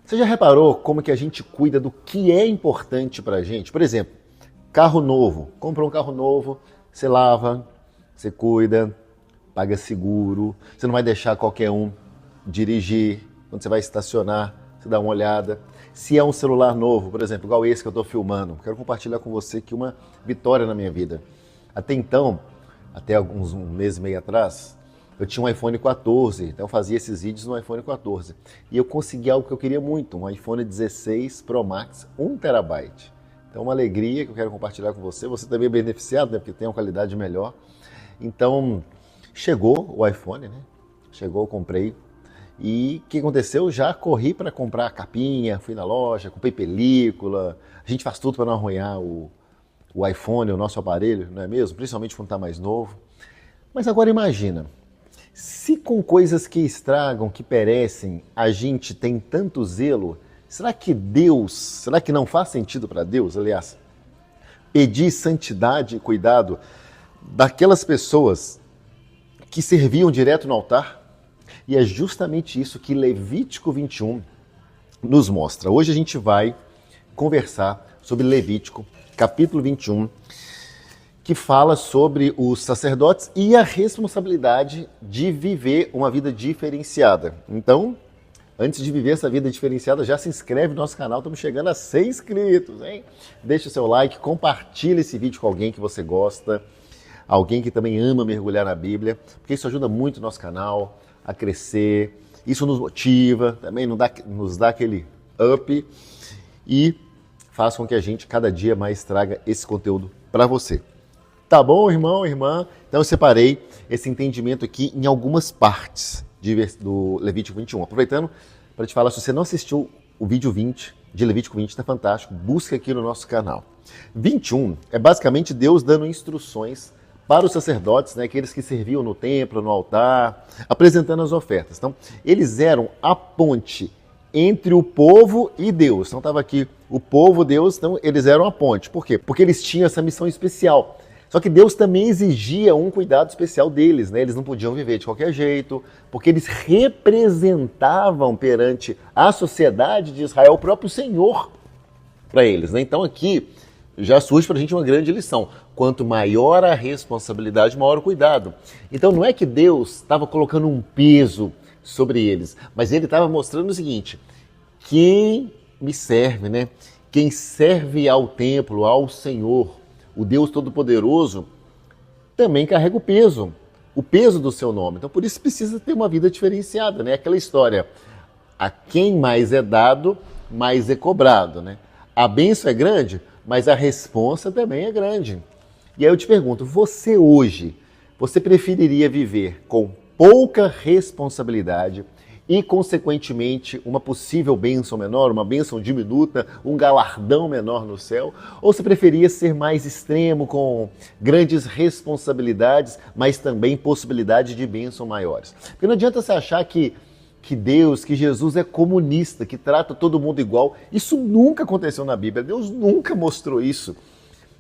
Você já reparou como que a gente cuida do que é importante pra gente? Por exemplo, carro novo. Comprou um carro novo, você lava, você cuida, paga seguro. Você não vai deixar qualquer um dirigir. Quando você vai estacionar, você dá uma olhada. Se é um celular novo, por exemplo, igual esse que eu estou filmando, quero compartilhar com você aqui uma vitória na minha vida. Até então, até um mês e meio atrás, eu tinha um iPhone 14, então eu fazia esses vídeos no iPhone 14. E eu consegui algo que eu queria muito, um iPhone 16 Pro Max, 1 terabyte. Então uma alegria que eu quero compartilhar com você. Você também é beneficiado, né? Porque tem uma qualidade melhor. Então, chegou o iPhone, né? Chegou, eu comprei. E o que aconteceu? Já corri para comprar a capinha, fui na loja, comprei película. A gente faz tudo para não arranhar o iPhone, o nosso aparelho, não é mesmo? Principalmente quando está mais novo. Mas agora imagina, se com coisas que estragam, que perecem, a gente tem tanto zelo, será que não faz sentido para Deus, aliás, pedir santidade e cuidado daquelas pessoas que serviam direto no altar? E é justamente isso que Levítico 21 nos mostra. Hoje a gente vai conversar sobre Levítico, capítulo 21, que fala sobre os sacerdotes e a responsabilidade de viver uma vida diferenciada. Então, antes de viver essa vida diferenciada, já se inscreve no nosso canal, estamos chegando a 100 inscritos, hein? Deixa o seu like, compartilha esse vídeo com alguém que você gosta, alguém que também ama mergulhar na Bíblia, porque isso ajuda muito o nosso canal a crescer, isso nos motiva, também nos dá aquele up e faz com que a gente cada dia mais traga esse conteúdo para você. Tá bom, irmão, irmã? Então eu separei esse entendimento aqui em algumas partes do Levítico 21. Aproveitando para te falar, se você não assistiu o vídeo 20 de Levítico 20, tá fantástico, busca aqui no nosso canal. 21 é basicamente Deus dando instruções para os sacerdotes, né, aqueles que serviam no templo, no altar, apresentando as ofertas. Então, eles eram a ponte entre o povo e Deus. Então, estava aqui o povo, Deus, então eles eram a ponte. Por quê? Porque eles tinham essa missão especial. Só que Deus também exigia um cuidado especial deles, né? Eles não podiam viver de qualquer jeito, porque eles representavam perante a sociedade de Israel o próprio Senhor para eles, né? Então, aqui já surge para a gente uma grande lição. Quanto maior a responsabilidade, maior o cuidado. Então não é que Deus estava colocando um peso sobre eles, mas ele estava mostrando o seguinte: quem me serve, né? Quem serve ao templo, ao Senhor, o Deus Todo-Poderoso, também carrega o peso do seu nome. Então por isso precisa ter uma vida diferenciada, né? Aquela história, a quem mais é dado, mais é cobrado, né? A bênção é grande, mas a responsa também é grande. E aí eu te pergunto, você hoje, você preferiria viver com pouca responsabilidade e, consequentemente, uma possível bênção menor, uma bênção diminuta, um galardão menor no céu? Ou você preferia ser mais extremo, com grandes responsabilidades, mas também possibilidade de bênção maiores? Porque não adianta você achar que Deus, que Jesus é comunista, que trata todo mundo igual. Isso nunca aconteceu na Bíblia. Deus nunca mostrou isso.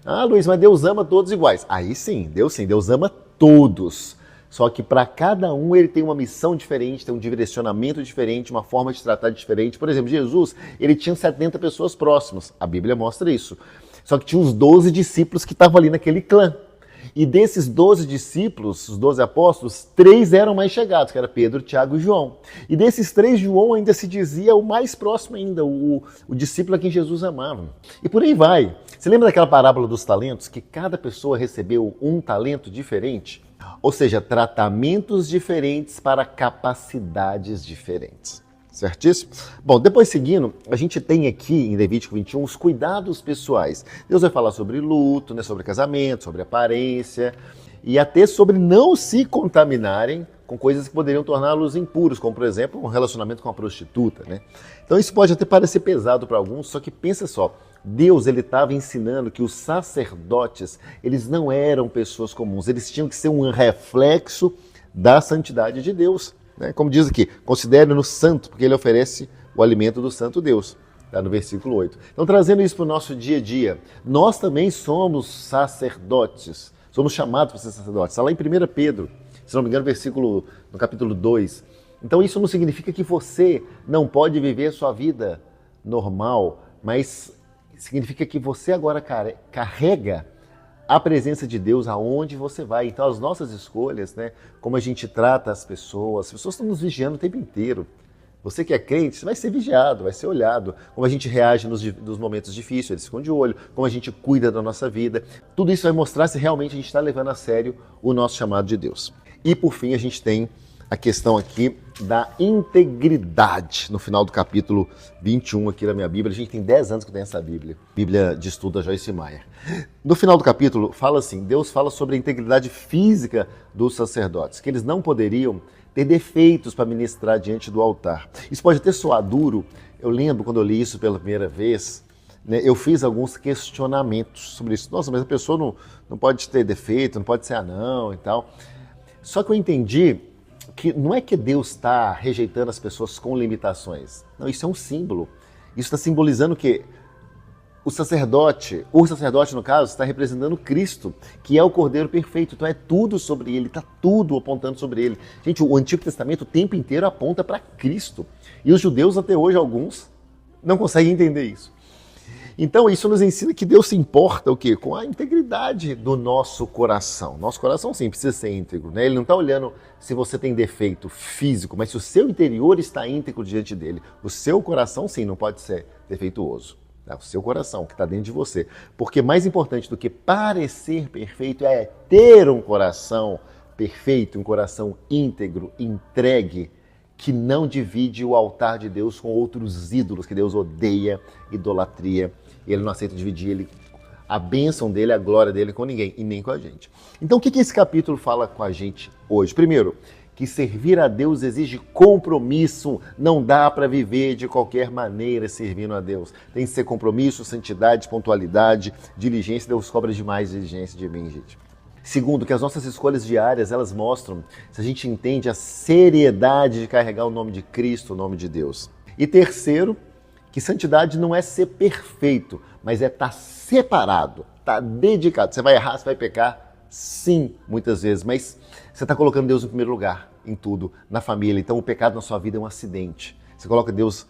Ah, Luiz, mas Deus ama todos iguais. Aí sim, Deus ama todos. Só que para cada um ele tem uma missão diferente, tem um direcionamento diferente, uma forma de tratar diferente. Por exemplo, Jesus, ele tinha 70 pessoas próximas. A Bíblia mostra isso. Só que tinha os 12 discípulos que estavam ali naquele clã. E desses 12 discípulos, os 12 apóstolos, 3 eram mais chegados, que era Pedro, Tiago e João. E desses 3, João ainda se dizia o mais próximo ainda, o discípulo a quem Jesus amava. E por aí vai. Você lembra daquela parábola dos talentos, que cada pessoa recebeu um talento diferente? Ou seja, tratamentos diferentes para capacidades diferentes. Certíssimo? Bom, depois seguindo, a gente tem aqui em Levítico 21 os cuidados pessoais. Deus vai falar sobre luto, né, sobre casamento, sobre aparência e até sobre não se contaminarem com coisas que poderiam torná-los impuros, como por exemplo um relacionamento com uma prostituta, né? Então isso pode até parecer pesado para alguns, só que pensa só, Deus ele estava ensinando que os sacerdotes, eles não eram pessoas comuns, eles tinham que ser um reflexo da santidade de Deus. Como diz aqui, considere-no santo, porque ele oferece o alimento do santo Deus, tá no versículo 8. Então, trazendo isso para o nosso dia a dia, nós também somos sacerdotes, somos chamados para ser sacerdotes. Está lá em 1 Pedro, se não me engano, no capítulo 2, Então isso não significa que você não pode viver a sua vida normal, mas significa que você agora carrega a presença de Deus aonde você vai. Então as nossas escolhas, né, como a gente trata as pessoas estão nos vigiando o tempo inteiro. Você que é crente, você vai ser vigiado, vai ser olhado. Como a gente reage nos momentos difíceis, eles ficam de olho. Como a gente cuida da nossa vida. Tudo isso vai mostrar se realmente a gente está levando a sério o nosso chamado de Deus. E por fim, a gente tem a questão aqui da integridade. No final do capítulo 21 aqui da minha Bíblia. A gente tem 10 anos que tem essa Bíblia. Bíblia de estudo da Joyce Meyer. No final do capítulo, fala assim, Deus fala sobre a integridade física dos sacerdotes. Que eles não poderiam ter defeitos para ministrar diante do altar. Isso pode até soar duro. Eu lembro quando eu li isso pela primeira vez, né, eu fiz alguns questionamentos sobre isso. Nossa, mas a pessoa não pode ter defeito, não pode ser anão e tal. Só que eu entendi que não é que Deus está rejeitando as pessoas com limitações. Não, isso é um símbolo. Isso está simbolizando que o sacerdote no caso, está representando Cristo, que é o Cordeiro perfeito. Então é tudo sobre ele, está tudo apontando sobre ele. Gente, o Antigo Testamento o tempo inteiro aponta para Cristo. E os judeus até hoje, alguns, não conseguem entender isso. Então isso nos ensina que Deus se importa o quê? Com a integridade do nosso coração. Nosso coração sim precisa ser íntegro, né? Ele não está olhando se você tem defeito físico, mas se o seu interior está íntegro diante dele. O seu coração sim não pode ser defeituoso. É o seu coração que está dentro de você. Porque mais importante do que parecer perfeito é ter um coração perfeito, um coração íntegro, entregue, que não divide o altar de Deus com outros ídolos, que Deus odeia, idolatria. Ele não aceita dividir a bênção dele, a glória dele com ninguém, e nem com a gente. Então o que esse capítulo fala com a gente hoje? Primeiro, que servir a Deus exige compromisso. Não dá para viver de qualquer maneira servindo a Deus. Tem que ser compromisso, santidade, pontualidade, diligência. Deus cobra demais diligência de mim, gente. Segundo, que as nossas escolhas diárias, elas mostram se a gente entende a seriedade de carregar o nome de Cristo, o nome de Deus. E terceiro, que santidade não é ser perfeito, mas é estar separado, estar dedicado. Você vai errar, você vai pecar. Sim, muitas vezes, mas você está colocando Deus em primeiro lugar em tudo, na família. Então o pecado na sua vida é um acidente. Você coloca Deus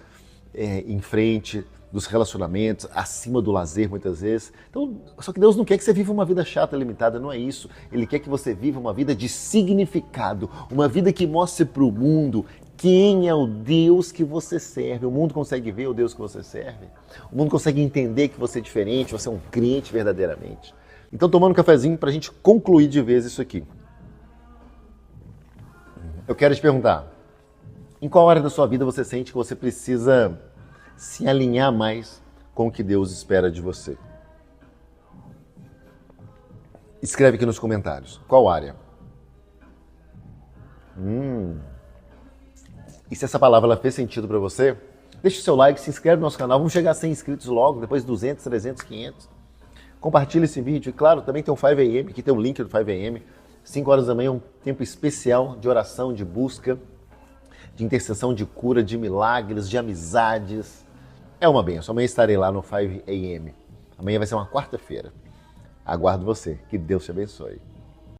em frente dos relacionamentos, acima do lazer muitas vezes. Então, só que Deus não quer que você viva uma vida chata, limitada, não é isso. Ele quer que você viva uma vida de significado, uma vida que mostre para o mundo quem é o Deus que você serve. O mundo consegue ver o Deus que você serve. O mundo consegue entender que você é diferente, você é um crente verdadeiramente. Então, tomando um cafezinho para a gente concluir de vez isso aqui. Eu quero te perguntar, em qual área da sua vida você sente que você precisa se alinhar mais com o que Deus espera de você? Escreve aqui nos comentários. Qual área? E se essa palavra ela fez sentido para você, deixa o seu like, se inscreve no nosso canal. Vamos chegar a 100 inscritos logo, depois 200, 300, 500. Compartilha esse vídeo. E claro, também tem o 5am, aqui tem o link do 5am. 5 horas da manhã é um tempo especial de oração, de busca, de intercessão, de cura, de milagres, de amizades. É uma benção. Amanhã estarei lá no 5am. Amanhã vai ser uma quarta-feira. Aguardo você. Que Deus te abençoe.